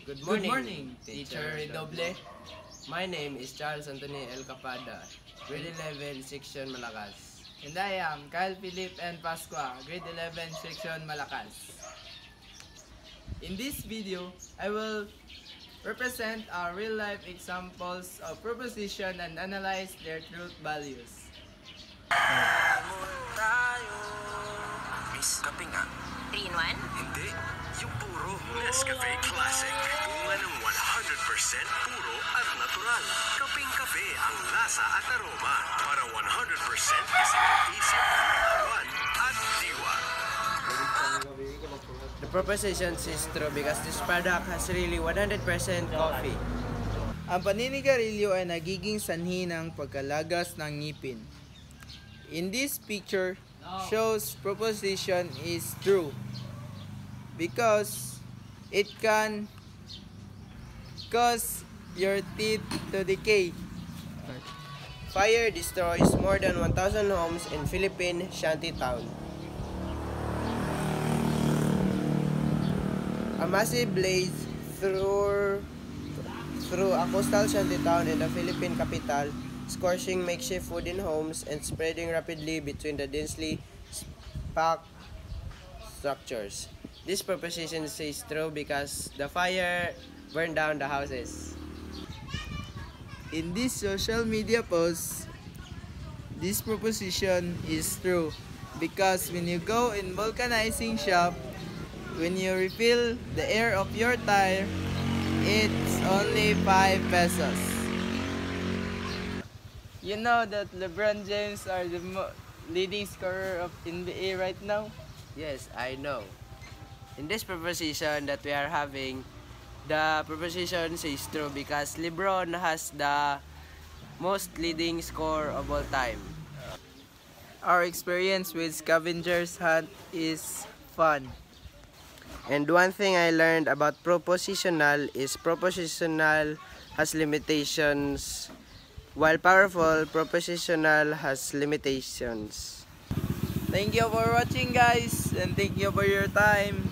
Good Good morning, morning, Teacher Redoble. My name is Charles Anthony El Capada, grade 11, section Malakas. And I am Kyle Philip and Pasqua, grade 11, section Malakas. In this video, I will represent our real-life examples of proposition and analyze their truth values. Miss, kape nga. 3 in 1? Hindi. Yung puro Nescafe Classic. Bunga ng 100% puro at natural. Kapeng-kape ang lasa at aroma. Para 100% isip, kawan at diwa. The proposition is true because this product has really 100% coffee. Ang paninigarilyo ay nagiging sanhi ng pagkalagas ng ngipin. In this picture, shows proposition is true because it can cause your teeth to decay. Fire destroys more than 1,000 homes in Philippine shantytown. A massive blaze through a coastal shantytown in the Philippine capital, scorching makeshift wooden homes and spreading rapidly between the densely packed structures. This proposition is true because the fire burned down the houses. In this social media post, this proposition is true because when you go in vulcanizing shop, when you refill the air of your tire, it's only 5 pesos. You know that LeBron James are the leading scorer of NBA right now? Yes, I know. In this proposition that we are having, the proposition is true because LeBron has the most leading score of all time. Our experience with scavengers hunt is fun. And one thing I learned about propositional is propositional has limitations, while powerful, propositional has limitations. Thank you for watching, guys, and thank you for your time.